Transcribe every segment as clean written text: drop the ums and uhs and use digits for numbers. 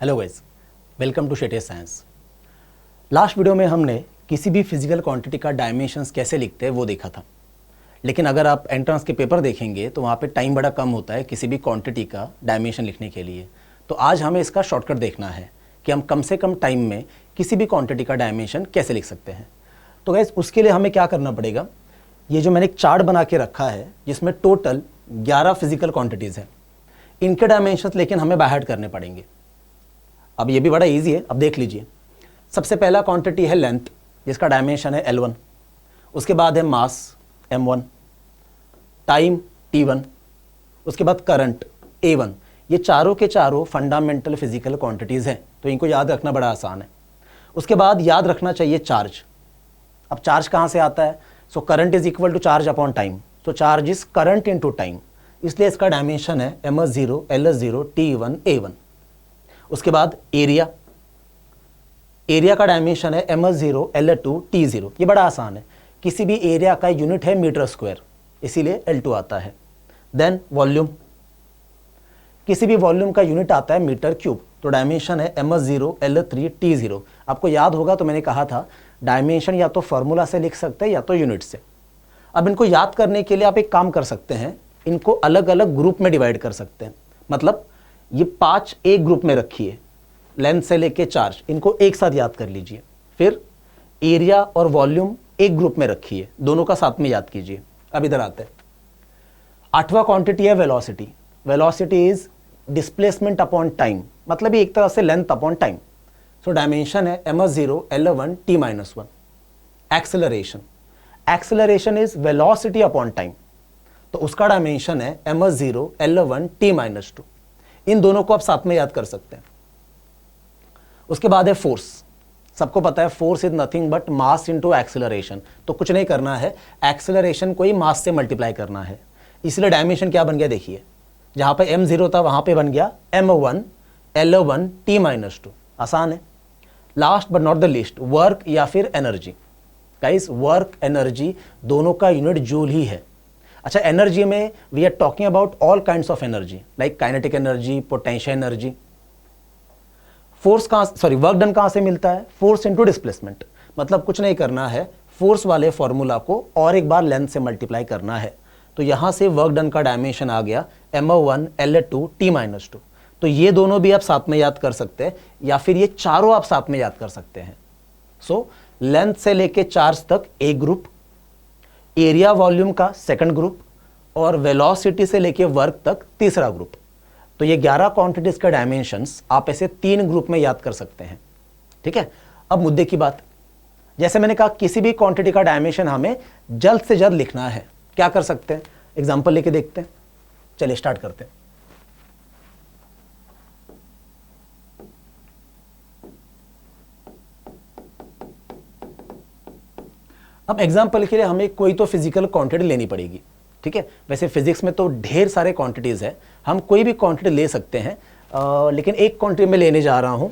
Hello guys, welcome to Shete Science. Last video में हमने किसी भी फिजिकल क्वांटिटी का डायमेंशंस कैसे लिखते हैं वो देखा था, लेकिन अगर आप एंट्रेंस के पेपर देखेंगे तो वहाँ पे टाइम बड़ा कम होता है किसी भी क्वांटिटी का डायमेंशन लिखने के लिए। तो आज हमें इसका शॉर्टकट देखना है कि हम कम से कम टाइम में किसी भी क्वांटिटी का डायमेंशन कैसे लिख सकते हैं। तो गाइस, उसके लिए हमें क्या करना पड़ेगा, ये जो मैंने एक चार्ट बना के रखा है जिसमें टोटल 11 फिजिकल क्वांटिटीज़ हैं, इनके डायमेंशंस लेकिन हमें बाय हार्ट करने पड़ेंगे। अब ये भी बड़ा इजी है, अब देख लीजिए। सबसे पहला क्वांटिटी है लेंथ, जिसका डायमेंशन है L1। उसके बाद है मास M1, टाइम T1, उसके बाद करंट A1। ये चारों के चारों फंडामेंटल फिजिकल क्वांटिटीज़ हैं, तो इनको याद रखना बड़ा आसान है। उसके बाद याद रखना चाहिए चार्ज। अब चार्ज कहाँ से आता है? So current is equal to charge upon time, so charge is current into time, इसलिए इसका डायमेंशन है ms0 ls0 t1 a1। उसके बाद एरिया, एरिया का डायमेंशन है ms0 l2 t0। ये बड़ा आसान है, किसी भी एरिया का यूनिट है मीटर स्क्वायर, इसीलिए L2 आता है। देन वॉल्यूम, किसी भी वॉल्यूम का यूनिट आता है मीटर क्यूब, तो डायमेंशन है ms0 l3 t0। आपको याद होगा तो मैंने कहा था डायमेंशन या तो फॉर्मूला से लिख सकते हैं या तो यूनिट से। अब इनको याद करने के लिए आप एक काम कर सकते हैं, इनको अलग अलग ग्रुप में डिवाइड कर सकते हैं। मतलब ये 5 एक ग्रुप में रखिए, लेंथ से लेके चार्ज, इनको एक साथ याद कर लीजिए। फिर एरिया और वॉल्यूम एक ग्रुप में रखिए, दोनों का साथ में याद कीजिए। अब इधर आते हैं, 8वां क्वांटिटी है velocity. Velocity is displacement upon time, मतलब ये एक तरह से length upon time. So dimension है ms0 l1 t-1। Acceleration, acceleration is velocity upon time, तो उसका डायमेंशन है ms0 l1 t-2। इन दोनों को आप साथ में याद कर सकते हैं। उसके बाद है फोर्स। सबको पता है force is nothing but mass into acceleration, तो कुछ नहीं करना है, एक्सेलरेशन को ही मास से मल्टीप्लाई करना है। इसलिए डायमेंशन क्या बन गया देखिए, जहां पे m0 था वहां पे बन गया m1 l1 t-2। आसान है। Last but not the least, work या फिर एनर्जी। गाइस, वर्क एनर्जी दोनों का यूनिट जूल ही है। अच्छा, एनर्जी में we are talking about all kinds of energy like kinetic energy, potential energy. Force कहाँ, सॉरी, वर्क डन कहाँ से मिलता है? Force into displacement. मतलब कुछ नहीं करना है, फोर्स वाले फॉर्मूला को और एक बार लेंथ से मल्टीप्लाई करना है। तो यहां से वर्क डन का डायमेंशन आ गया m1 l2 t-2। तो ये दोनों भी आप साथ में याद कर सकते हैं, या फिर ये चारों आप साथ में याद कर सकते हैं। सो लेंथ से लेके चार्ज तक एक ग्रुप, एरिया वॉल्यूम का सेकंड ग्रुप, और वेलोसिटी से लेके वर्क तक तीसरा ग्रुप। तो ये 11 क्वांटिटीज का डायमेंशंस आप ऐसे 3 ग्रुप में याद कर सकते हैं। ठीक है, अब मुद्दे की बात, जैसे मैंने कहा किसी भी क्वांटिटी का डायमेंशन हमें जल्द से जल्द लिखना है, क्या कर सकते हैं? एग्जांपल लेके देखते हैं। चलिए स्टार्ट करते हैं। अब एग्जाम्पल के लिए हमें कोई तो फिजिकल क्वांटिटी लेनी पड़ेगी। ठीक है, वैसे फिजिक्स में तो ढेर सारे क्वांटिटीज है, हम कोई भी क्वांटिटी ले सकते हैं, लेकिन एक क्वांटिटी में लेने जा रहा हूं।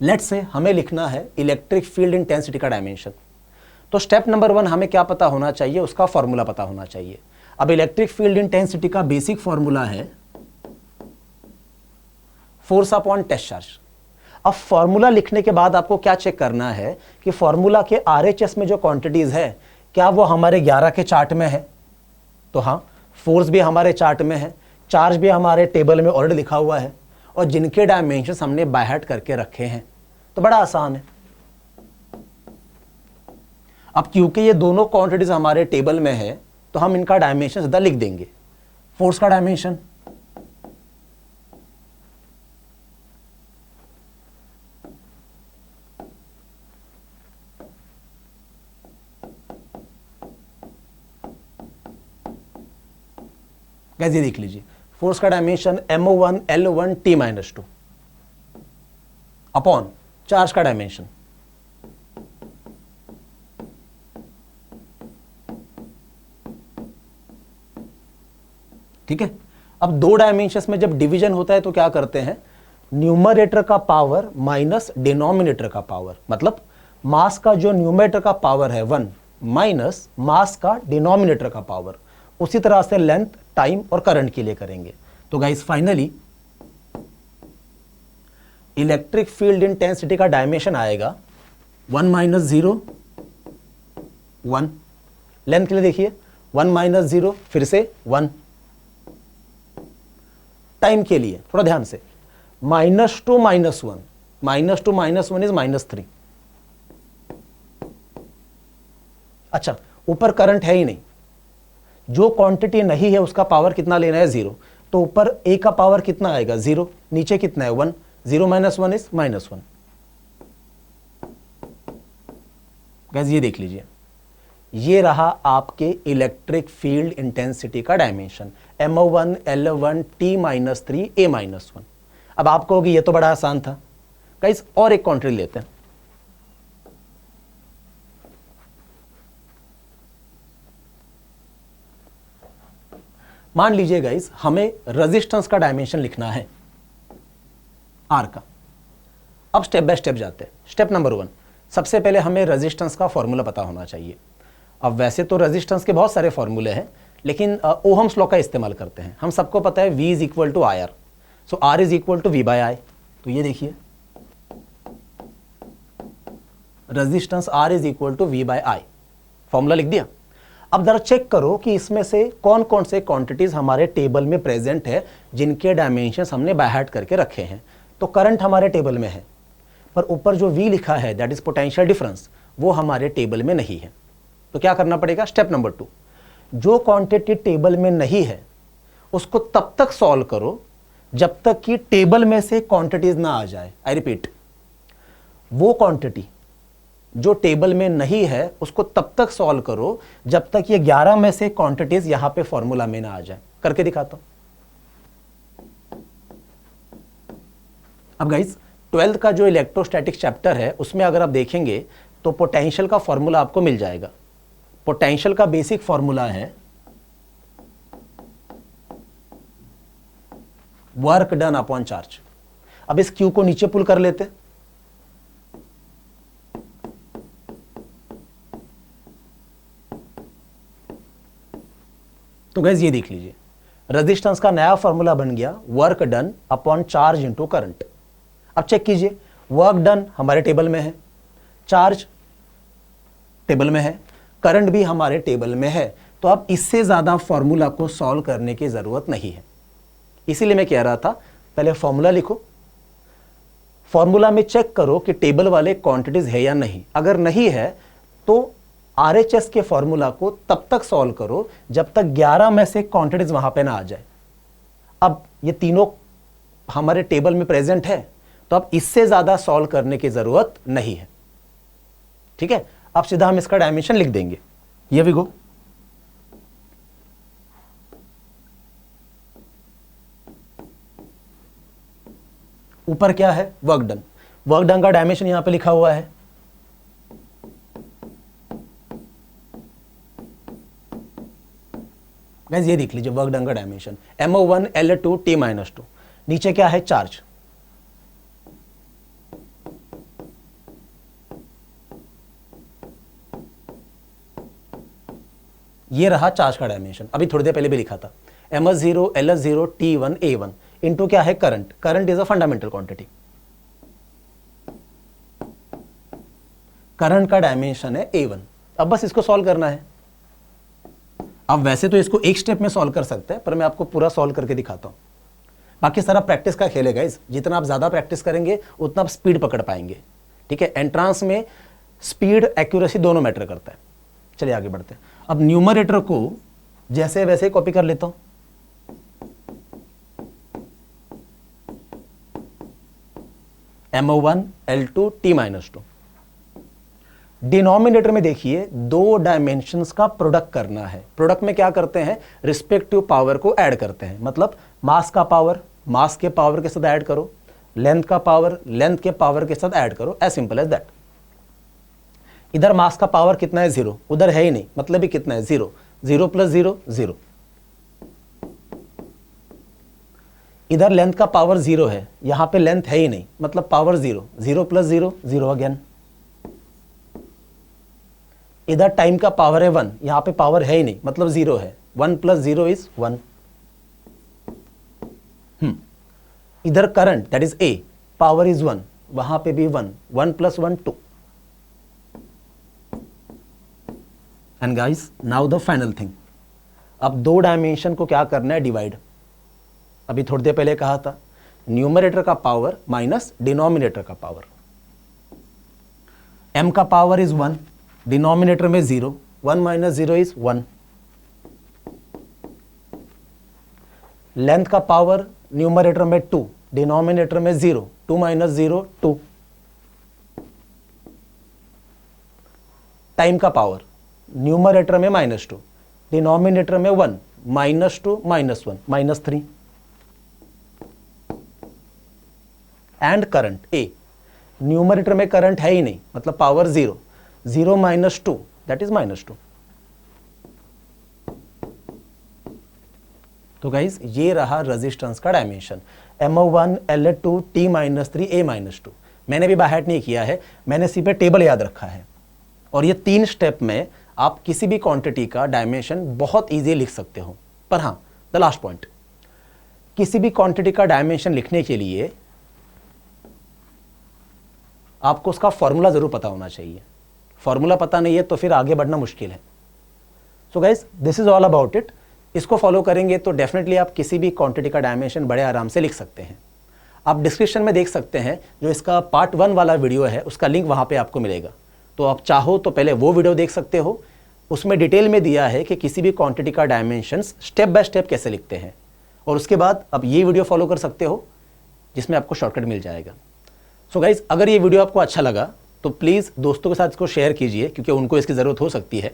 लेट्स से हमें लिखना है इलेक्ट्रिक फील्ड इंटेंसिटी का डायमेंशन। तो स्टेप नंबर 1 हमें क्या पता होना चाहिए? उसका फॉर्मूला पता होना चाहिए। अब इलेक्ट्रिक फील्ड इंटेंसिटी का बेसिक फॉर्मूला है फोर्स अपॉन टेस्ट चार्ज। अब फॉर्मूला लिखने के बाद आपको क्या चेक करना है कि फॉर्मूला के RHS में जो क्वांटिटीज है क्या वो हमारे 11 के चार्ट में है? तो हाँ, फोर्स भी हमारे चार्ट में है, चार्ज भी हमारे टेबल में ऑलरेडी लिखा हुआ है, और जिनके डायमेंशंस हमने बाय हार्ट करके रखे हैं। तो बड़ा आसान है। अब क्योंकि ये दोनों क्वांटिटीज हमारे टेबल में है तो हम इनका डायमेंशन सीधा लिख देंगे। फोर्स का डायमेंशन कैसे देख लीजिए, फोर्स का dimension m1 l1 t-2 upon charge का डायमेंशन। ठीक है, अब दो डायमेंशंस में जब डिवीजन होता है तो क्या करते हैं, न्यूमरेटर का पावर माइनस डिनोमिनेटर का पावर। मतलब मास का जो न्यूमरेटर का पावर है 1 माइनस मास का डिनोमिनेटर का पावर। उसी तरह से लेंथ टाइम और करंट के लिए करेंगे। तो guys finally electric field intensity का डायमेंशन आएगा 1 - 0 1। लेंथ के लिए देखिए 1 - 0 फिर से 1। टाइम के लिए थोड़ा ध्यान से -2 - 1, -2 - 1 इज -3। अच्छा, ऊपर करंट है ही नहीं, जो क्वांटिटी नहीं है उसका पावर कितना लेना है 0, तो ऊपर A का पावर कितना आएगा 0, नीचे कितना है 1, 0 - 1 इज -1। गाइस ये देख लीजिए, ये रहा आपके इलेक्ट्रिक फील्ड इंटेंसिटी का dimension M1 L1 T-3 A-1। अब आप कहोगे ये तो बड़ा आसान था। गाइस और एक क्वांटिटी लेते हैं। मान लीजिए गाइस हमें रेजिस्टेंस का डायमेंशन लिखना है R का। अब स्टेप बाय स्टेप जाते हैं। स्टेप नंबर 1, सबसे पहले हमें रेजिस्टेंस का फॉर्मूला पता होना चाहिए। अब वैसे तो रेजिस्टेंस के बहुत सारे फॉर्मूले हैं, लेकिन ओहम्स लॉ का इस्तेमाल करते हैं। हम सबको पता है V = IR, सो R = V/I। तो ये देखिए रेजिस्टेंस R = V/I, फॉर्मूला लिख दिया। अब जरा चेक करो कि इसमें से कौन कौन से क्वांटिटीज हमारे टेबल में प्रेजेंट है जिनके डायमेंशंस हमने बाय हार्ट करके रखे हैं। तो करंट हमारे टेबल में है, पर ऊपर जो V लिखा है दैट इज पोटेंशियल डिफरेंस, वो हमारे टेबल में नहीं है। तो क्या करना पड़ेगा? स्टेप नंबर 2, जो क्वांटिटी टेबल में नहीं है उसको तब तक सॉल्व करो जब तक कि टेबल में से क्वांटिटीज ना आ जाए। आई रिपीट, वो क्वांटिटी जो टेबल में नहीं है उसको तब तक सॉल्व करो जब तक ये 11 में से क्वांटिटीज यहां पे फॉर्मूला में ना आ जाए। करके दिखाता हूं। अब गाइस 12th का जो इलेक्ट्रोस्टैटिक चैप्टर है उसमें अगर आप देखेंगे तो पोटेंशियल का फॉर्मूला आपको मिल जाएगा। पोटेंशियल का बेसिक फॉर्मूला है वर्क डन अपॉन चार्ज। अब इस Q को नीचे पुल कर लेते हैं। तो गाइस ये देख लीजिए, रेजिस्टेंस का नया फॉर्मूला बन गया work done upon charge into current. अब चेक कीजिए, वर्क डन हमारे टेबल में है, चार्ज टेबल में है, करंट भी हमारे टेबल में है। तो अब इससे ज्यादा फॉर्मूला को सॉल्व करने की जरूरत नहीं है। इसीलिए मैं कह रहा था पहले फॉर्मूला लिखो, फॉर्मूला में चेक करो कि टेबल वाले क्वांटिटीज है या नहीं। अगर नहीं है तो RHS के फॉर्मूला को तब तक सॉल्व करो जब तक 11 में से क्वांटिटीज वहां पे ना आ जाए। अब ये तीनों हमारे टेबल में प्रेजेंट है, तो अब इससे ज्यादा सॉल्व करने की जरूरत नहीं है। ठीक है, अब सीधा हम इसका डायमेंशन लिख देंगे। ये भी गो, ऊपर क्या है? Work done. वर्क डन का डायमेंशन यहां पे लिखा हुआ है। गाइस ये देख लीजिए वर्क डन का डायमेंशन MO1 L2 T-2। नीचे क्या है? चार्ज। ये रहा चार्ज का डायमेंशन, अभी थोड़ी देर पहले भी लिखा था MS0 LS0 T1 A1 into क्या है? Current. Current is a fundamental quantity. Current का डायमेंशन है A1। अब बस इसको सॉल्व करना है। अब वैसे तो इसको एक स्टेप में सॉल्व कर सकते हैं, पर मैं आपको पूरा सॉल्व करके दिखाता हूं। बाकी सारा प्रैक्टिस का खेल है गाइस, जितना आप ज्यादा प्रैक्टिस करेंगे उतना आप स्पीड पकड़ पाएंगे। ठीक है, एंट्रांस में स्पीड एक्यूरेसी दोनों मैटर करता है। चलिए आगे बढ़ते हैं। अब न्यूमरेटर को जैसे वैसे कॉपी कर लेता हूं। MO1 L2 T-2। डिनोमिनेटर में देखिए दो डायमेंशंस का प्रोडक्ट करना है। प्रोडक्ट में क्या करते हैं? रिस्पेक्टिव पावर को ऐड करते हैं। मतलब मास का पावर मास के पावर के साथ ऐड करो, लेंथ का पावर लेंथ के पावर के साथ ऐड करो, एज सिंपल एज दैट। इधर मास का पावर कितना है? 0, उधर है ही नहीं, मतलब भी कितना है? 0। 0 + 0 0। इधर लेंथ का पावर 0 है, यहां पे लेंथ है ही नहीं, मतलब पावर 0। 0 + 0 0 अगेन। इधर टाइम का पावर है 1, यहां पे पावर है ही नहीं, मतलब 0 है। 1 + 0 इज 1। इधर current that is a, power is 1, वहां पे भी 1, 1 + 1 2। And guys now the final thing, अब दो डायमेंशन को क्या करना है, डिवाइड। अभी थोड़ी देर पहले कहा था न्यूमरेटर का पावर माइनस डिनोमिनेटर का पावर। m का पावर इज 1, डिनोमिनेटर में 0, 1 - 0 इज 1। लेंथ का पावर न्यूमरेटर में 2, डिनोमिनेटर में 0, 2 - 0 2। टाइम का पावर न्यूमरेटर में -2, डिनोमिनेटर में 1, -2 -1 -3। एंड करंट ए, न्यूमरेटर में करंट है ही नहीं, मतलब पावर 0, 0 - 2 दैट इज -2। तो गाइज ये रहा रेजिस्टेंस का dimension, MO1 L2 T - 3 A - 2। मैंने भी बाय हार्ट नहीं किया है, मैंने सी पे टेबल याद रखा है। और ये 3 स्टेप में आप किसी भी क्वांटिटी का डायमेंशन बहुत ईजी लिख सकते हो। पर हाँ, द लास्ट पॉइंट, किसी भी क्वांटिटी का डायमेंशन लिखने के लिए आपको उसका फॉर्मूला जरूर पता होना चाहिए। फॉर्मूला पता नहीं है तो फिर आगे बढ़ना मुश्किल है। So guys this is all about it. इसको फॉलो करेंगे तो डेफिनेटली आप किसी भी क्वांटिटी का डायमेंशन बड़े आराम से लिख सकते हैं। आप डिस्क्रिप्शन में देख सकते हैं, जो इसका पार्ट 1 वाला वीडियो है उसका लिंक वहाँ पे आपको मिलेगा। तो आप चाहो तो पहले वो वीडियो देख सकते हो, उसमें डिटेल में दिया है कि किसी भी क्वांटिटी का डायमेंशंस स्टेप बाय स्टेप कैसे लिखते हैं। और उसके बाद आप ये वीडियो फॉलो कर सकते हो जिसमें आपको शॉर्टकट मिल जाएगा। सो गाइज अगर ये वीडियो आपको अच्छा लगा तो प्लीज़ दोस्तों के साथ इसको शेयर कीजिए, क्योंकि उनको इसकी ज़रूरत हो सकती है।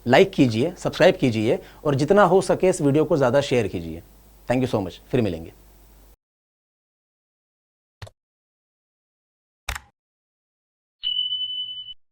लाइक कीजिए, सब्सक्राइब कीजिए और जितना हो सके इस वीडियो को ज़्यादा शेयर कीजिए। थैंक यू सो मच, फिर मिलेंगे।